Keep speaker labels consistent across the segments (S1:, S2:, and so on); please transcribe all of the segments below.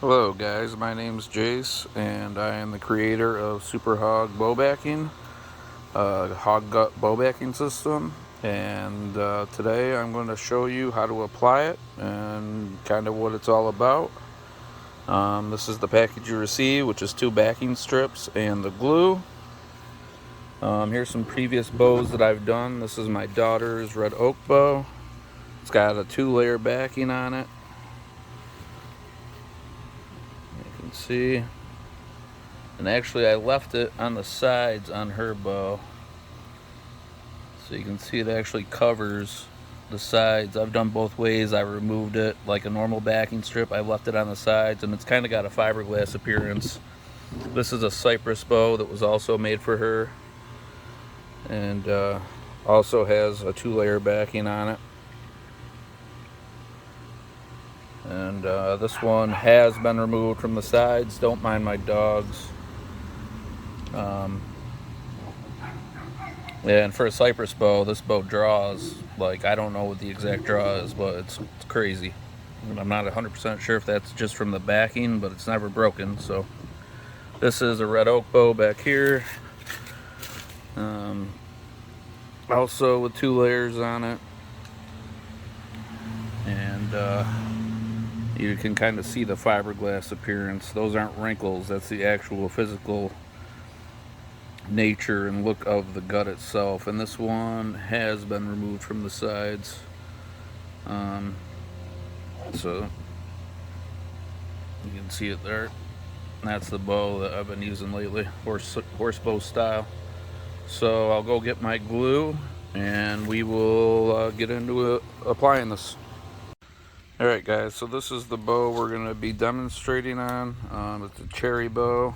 S1: Hello guys, my name's Jace and I am the creator of Superhogbowbacking, hog gut bowbacking system, and today I'm going to show you how to apply it and kind of what it's all about. This is the package you receive, which is 2 backing strips and the glue. Here's some previous bows that I've done. This is my daughter's red oak bow. It's got a 2-layer backing on it. You can see. And actually I left it on the sides on her bow, so you can see it actually covers the sides. I've done both ways. I removed it like a normal backing strip. I left it on the sides, and it's kind of got a fiberglass appearance. This is a cypress bow that was also made for her, and also has a 2-layer backing on it. And this one has been removed from the sides. Don't mind my dogs. And for a cypress bow, this bow draws, like, I don't know what the exact draw is, but it's crazy. And I'm not 100% sure if that's just from the backing, but it's never broken. So this is a red oak bow back here. Also with 2 layers on it. And you can kind of see the fiberglass appearance. Those aren't wrinkles, that's the actual physical nature and look of the gut itself. And this one has been removed from the sides, so you can see it there. That's the bow that I've been using lately, horse bow style. So I'll go get my glue and we will get into applying this. Alright guys, so this is the bow we're going to be demonstrating on. It's a cherry bow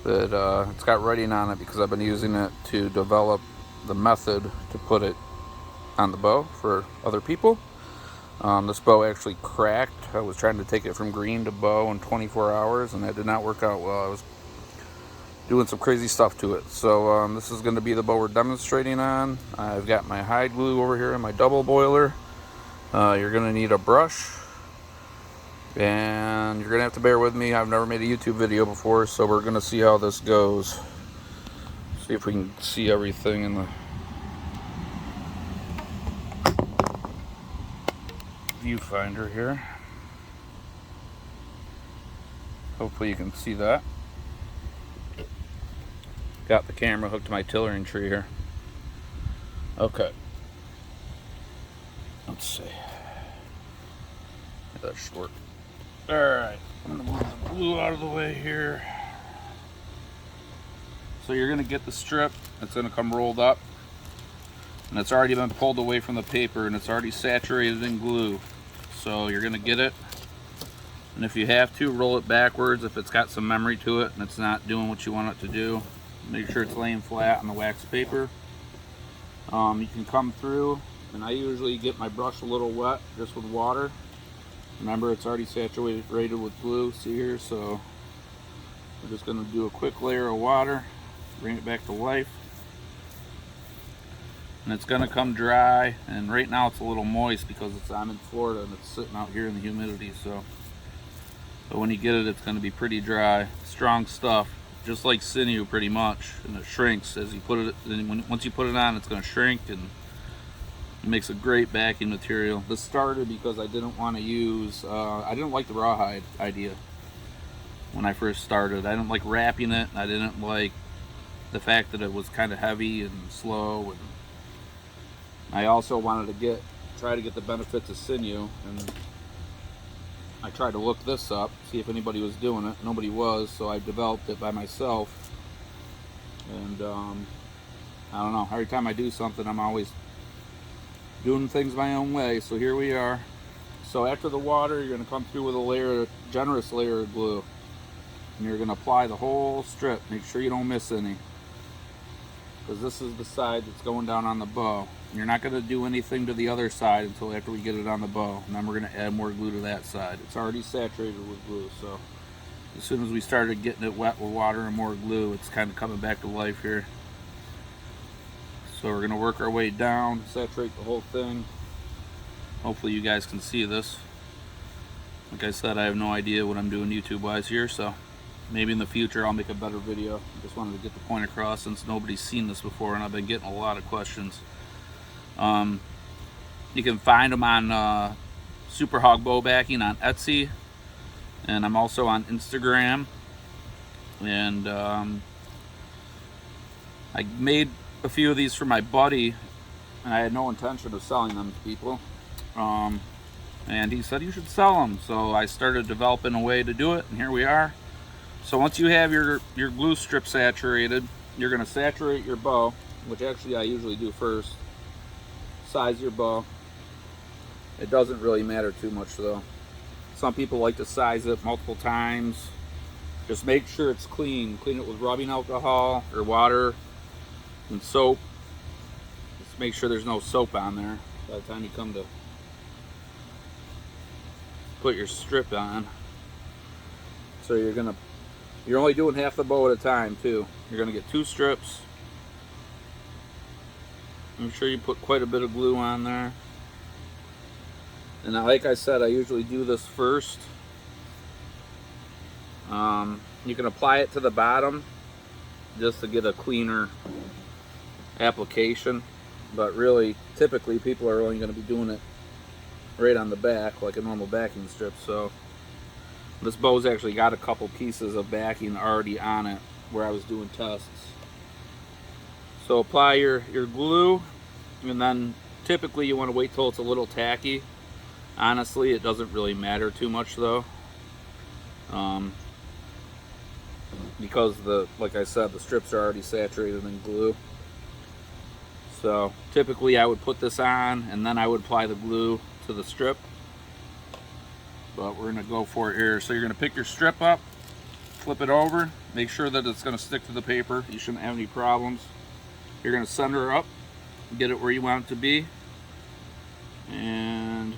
S1: that it's got writing on it because I've been using it to develop the method to put it on the bow for other people. This bow actually cracked. I was trying to take it from green to bow in 24 hours and that did not work out well. I was doing some crazy stuff to it. So this is going to be the bow we're demonstrating on. I've got my hide glue over here in my double boiler. You're going to need a brush, and you're gonna have to bear with me. I've never made a YouTube video before, so we're gonna see how this goes. See if we can see everything in the viewfinder here. Hopefully you can see that. Got the camera hooked to my tillering tree here. Okay. Let's see. That should work. Alright, I'm going to move the glue out of the way here. So you're going to get the strip. It's going to come rolled up. And it's already been pulled away from the paper and it's already saturated in glue. So you're going to get it. And if you have to, roll it backwards if it's got some memory to it and it's not doing what you want it to do. Make sure it's laying flat on the wax paper. You can come through, and I usually get my brush a little wet just with water. Remember, it's already saturated with glue, see here, so we're just going to do a quick layer of water, bring it back to life. And it's going to come dry, and right now it's a little moist because I'm in Florida and it's sitting out here in the humidity, so but when you get it, it's going to be pretty dry. Strong stuff, just like sinew pretty much, and it shrinks as you put it, once you put it on, it's going to shrink, and it makes a great backing material. This started because I didn't want to use, I didn't like the rawhide idea when I first started. I didn't like wrapping it. I didn't like the fact that it was kind of heavy and slow. And I also wanted to try to get the benefits of sinew. And I tried to look this up, see if anybody was doing it. Nobody was, so I developed it by myself. And I don't know, every time I do something, I'm always doing things my own way, so here we are. So after the water, you're going to come through with a generous layer of glue, and you're going to apply the whole strip. Make sure you don't miss any, because this is the side that's going down on the bow. And you're not going to do anything to the other side until after we get it on the bow, and then we're going to add more glue to that side. It's already saturated with glue, so as soon as we started getting it wet with water and more glue, it's kind of coming back to life here. So we're going to work our way down, saturate the whole thing. Hopefully you guys can see this. Like I said, I have no idea what I'm doing YouTube wise here, so maybe in the future I'll make a better video. I just wanted to get the point across since nobody's seen this before and I've been getting a lot of questions. You can find them on Superhogbowbacking on Etsy, and I'm also on Instagram. And I made a few of these for my buddy, and I had no intention of selling them to people. And he said you should sell them, so I started developing a way to do it, and here we are. So once you have your glue strip saturated, you're going to saturate your bow, which actually I usually do first. Size your bow. It doesn't really matter too much though. Some people like to size it multiple times. Just make sure it's clean. Clean it with rubbing alcohol or water and soap. Just make sure there's no soap on there by the time you come to put your strip on. So you're only doing half the bow at a time too. You're gonna get 2 strips. Make sure you put quite a bit of glue on there. And like I said, I usually do this first. You can apply it to the bottom just to get a cleaner application, but really, typically people are only going to be doing it right on the back like a normal backing strip. So this bow's actually got a couple pieces of backing already on it where I was doing tests. So apply your glue, and then typically you want to wait till it's a little tacky. Honestly, it doesn't really matter too much though, because like I said, the strips are already saturated in glue. So typically I would put this on and then I would apply the glue to the strip, but we're gonna go for it here. So you're gonna pick your strip up, flip it over, make sure that it's gonna stick to the paper. You shouldn't have any problems. You're gonna center her up, get it where you want it to be, and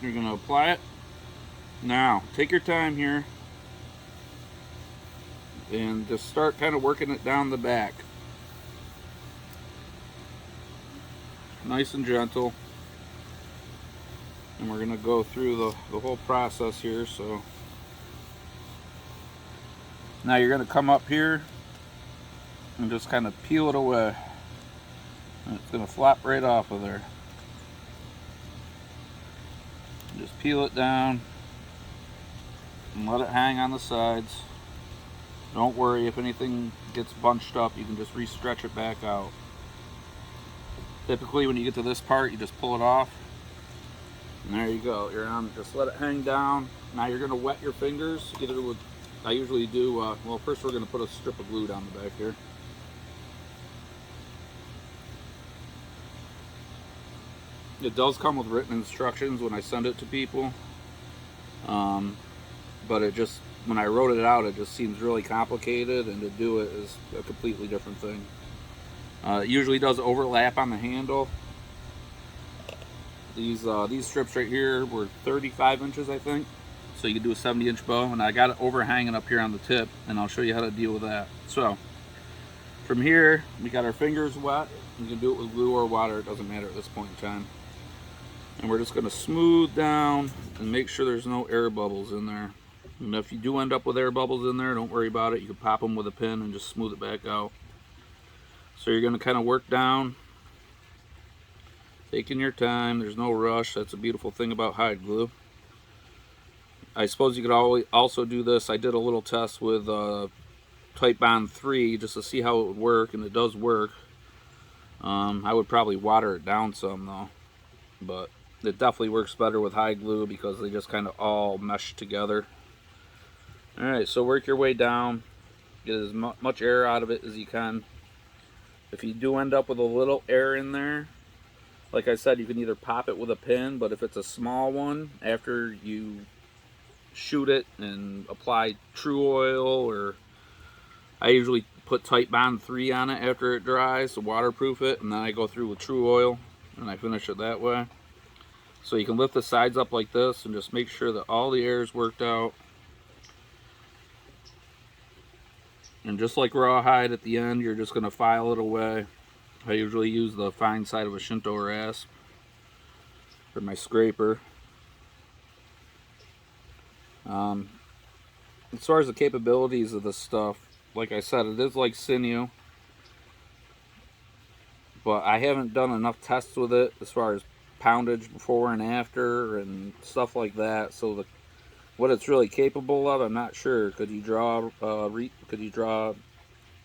S1: you're going to apply it. Now, take your time here and just start kind of working it down the back. Nice and gentle. And we're going to go through the whole process here. So now you're going to come up here and just kind of peel it away. And it's going to flop right off of there. Just peel it down and let it hang on the sides. Don't worry if anything gets bunched up, you can just re-stretch it back out. Typically when you get to this part, you just pull it off. And there you go, you're on. Just let it hang down. Now you're gonna wet your fingers. Get it with, I usually do, well first we're gonna put a strip of glue down the back here. It does come with written instructions when I send it to people, but it just, when I wrote it out, it just seems really complicated, and to do it is a completely different thing. It usually does overlap on the handle. These strips right here were 35 inches, I think, so you can do a 70-inch bow, and I got it overhanging up here on the tip, and I'll show you how to deal with that. So from here, we got our fingers wet. You can do it with glue or water, it doesn't matter at this point in time. And we're just going to smooth down and make sure there's no air bubbles in there. And if you do end up with air bubbles in there, don't worry about it. You can pop them with a pin and just smooth it back out. So you're going to kind of work down, taking your time. There's no rush. That's a beautiful thing about hide glue. I suppose you could also do this. I did a little test with Type Bond 3 just to see how it would work, and it does work. I would probably water it down some though, but it definitely works better with hide glue because they just kind of all mesh together. Alright, so work your way down, get as much air out of it as you can. If you do end up with a little air in there, like I said, you can either pop it with a pin, but if it's a small one, after you shoot it and apply True Oil, or I usually put Type Bond 3 on it after it dries to waterproof it, and then I go through with True Oil and I finish it that way. So you can lift the sides up like this and just make sure that all the air is worked out. And just like rawhide, at the end you're just going to file it away. I usually use the fine side of a Shinto rasp for my scraper. Um, as far as the capabilities of this stuff, like I said, it is like sinew, but I haven't done enough tests with it as far as poundage before and after and stuff like that. So what it's really capable of, I'm not sure. Could you draw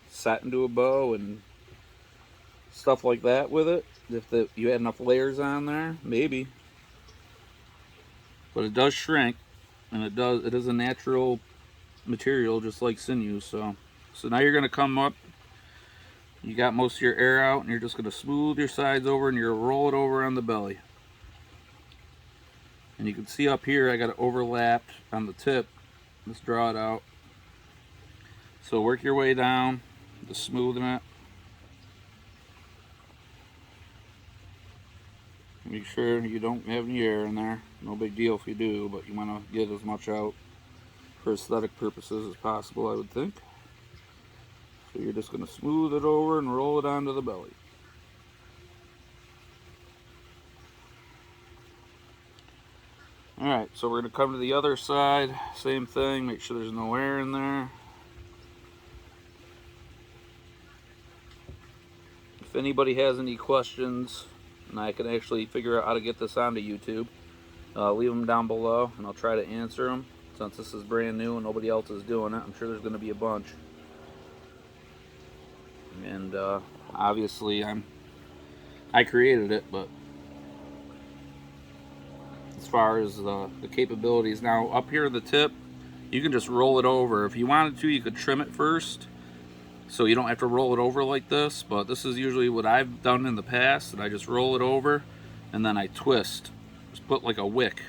S1: set into a bow and stuff like that with it? If you had enough layers on there, maybe. But it does shrink, and it is a natural material just like sinew. So now you're gonna come up. You got most of your air out, and you're just gonna smooth your sides over, and you're gonna roll it over on the belly. And you can see up here I got it overlapped on the tip. Let's draw it out. So work your way down, just smoothing it. Make sure you don't have any air in there. No big deal if you do, but you want to get as much out for aesthetic purposes as possible, I would think. So you're just going to smooth it over and roll it onto the belly. Alright, so we're going to come to the other side. Same thing, make sure there's no air in there. If anybody has any questions, and I can actually figure out how to get this onto YouTube, leave them down below and I'll try to answer them. Since this is brand new and nobody else is doing it, I'm sure there's going to be a bunch. And obviously I created it, but as far as the capabilities, now up here at the tip, you can just roll it over. If you wanted to, you could trim it first, so you don't have to roll it over like this, but this is usually what I've done in the past, and I just roll it over and then I twist. Just put like a wick.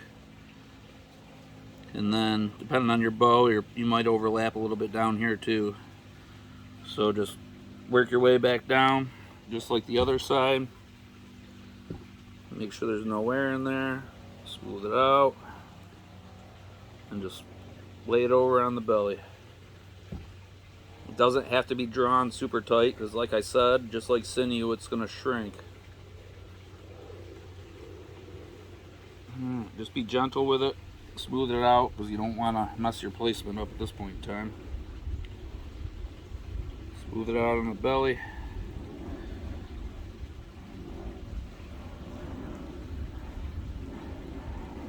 S1: And then depending on your bow, you might overlap a little bit down here too. So just work your way back down, just like the other side. Make sure there's no air in there. Smooth it out. And just lay it over on the belly. It doesn't have to be drawn super tight, because like I said, just like sinew, it's going to shrink. Just be gentle with it. Smooth it out, because you don't want to mess your placement up at this point in time. Smooth it out on the belly.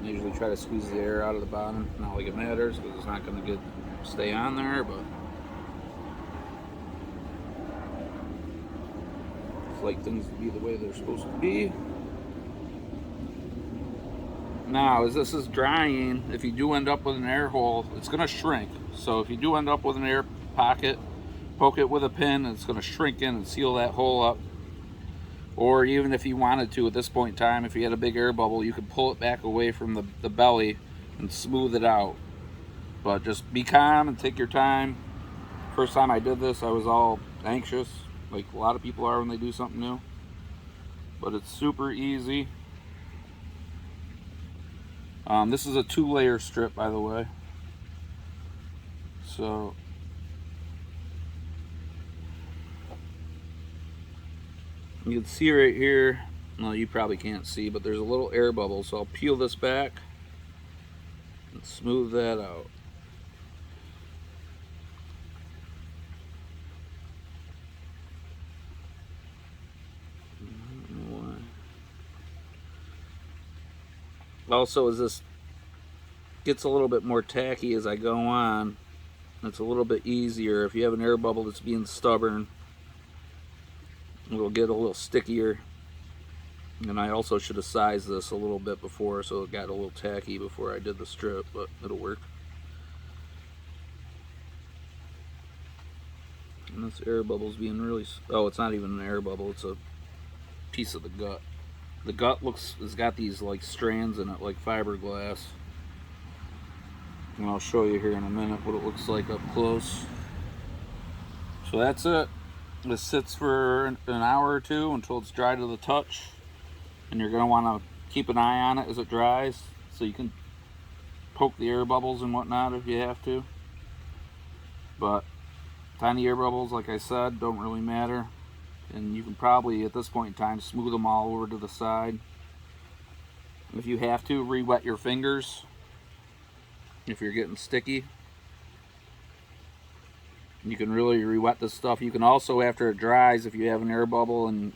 S1: I usually try to squeeze the air out of the bottom. Not like it matters, because it's not going to stay on there, but it's like things to be the way they're supposed to be. Now, as this is drying, if you do end up with an air hole, it's going to shrink. So if you do end up with an air pocket, poke it with a pin, and it's going to shrink in and seal that hole up. Or even if you wanted to, at this point in time, if you had a big air bubble, you could pull it back away from the belly and smooth it out. But just be calm and take your time. First time I did this, I was all anxious, like a lot of people are when they do something new. But it's super easy. This is a 2-layer strip, by the way. So you can see right here, well, you probably can't see, but there's a little air bubble. So I'll peel this back and smooth that out. Also, as this gets a little bit more tacky as I go on, it's a little bit easier. If you have an air bubble that's being stubborn, it'll get a little stickier. And I also should have sized this a little bit before, so it got a little tacky before I did the strip, but it'll work. And this air bubble's being really, oh, it's not even an air bubble, it's a piece of the gut. The gut has got these like strands in it, like fiberglass. And I'll show you here in a minute what it looks like up close. So that's it. This sits for an hour or two until it's dry to the touch. And you're going to want to keep an eye on it as it dries, so you can poke the air bubbles and whatnot if you have to. But tiny air bubbles, like I said, don't really matter. And you can probably, at this point in time, smooth them all over to the side. If you have to, re-wet your fingers. if you're getting sticky. You can really re-wet this stuff. You can also, after it dries, if you have an air bubble and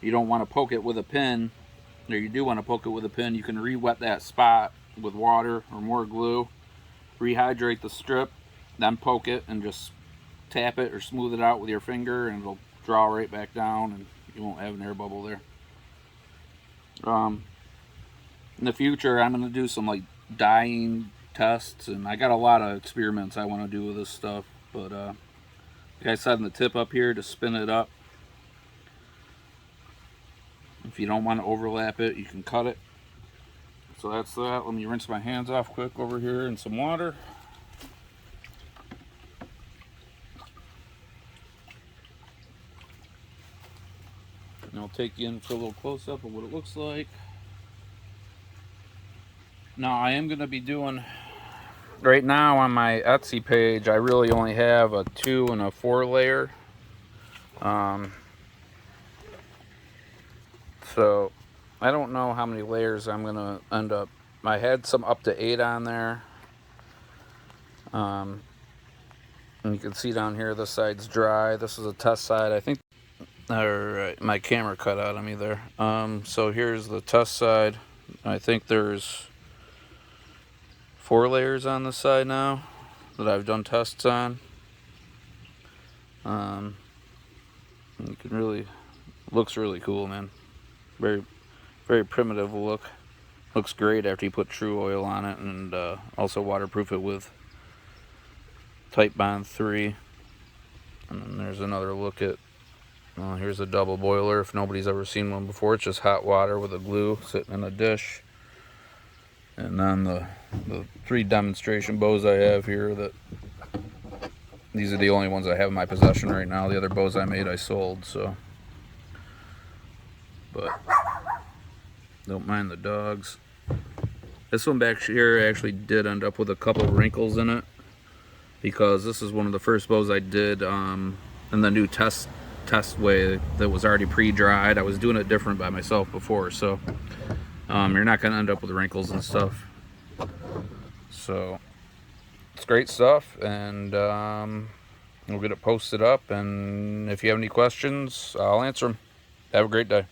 S1: you don't want to poke it with a pin, or you do want to poke it with a pin, you can re-wet that spot with water or more glue, rehydrate the strip, then poke it and just tap it or smooth it out with your finger, and it'll draw right back down and you won't have an air bubble there. In the future, I'm going to do some like dyeing tests, and I got a lot of experiments I want to do with this stuff. But like I said in the tip up here, to spin it up. If you don't want to overlap it, you can cut it. So that's that. Let me rinse my hands off quick over here in some water. And I'll take you in for a little close-up of what it looks like. Now I am going to be doing, right now on my Etsy page, I really only have a 2 and a 4 layer. So I don't know how many layers I'm going to end up. I had some up to 8 on there. And you can see down here this side's dry. This is a test side. I think my camera cut out on me there. So here's the test side. I think there's 4 layers on this side now that I've done tests on. You can really, looks really cool, man. Very, very primitive look. Looks great after you put True Oil on it, and also waterproof it with Titebond 3. And then there's another look at, well, here's a double boiler. If nobody's ever seen one before, it's just hot water with a glue sitting in a dish. And then the 3 demonstration bows I have here, that these are the only ones I have in my possession right now. The other bows I made I sold, so. But don't mind the dogs. This one back here actually did end up with a couple wrinkles in it, because this is one of the first bows I did in the new test way that was already pre-dried. I was doing it different by myself before, so you're not going to end up with wrinkles and stuff. So it's great stuff, and we'll get it posted up, and if you have any questions, I'll answer them. Have a great day.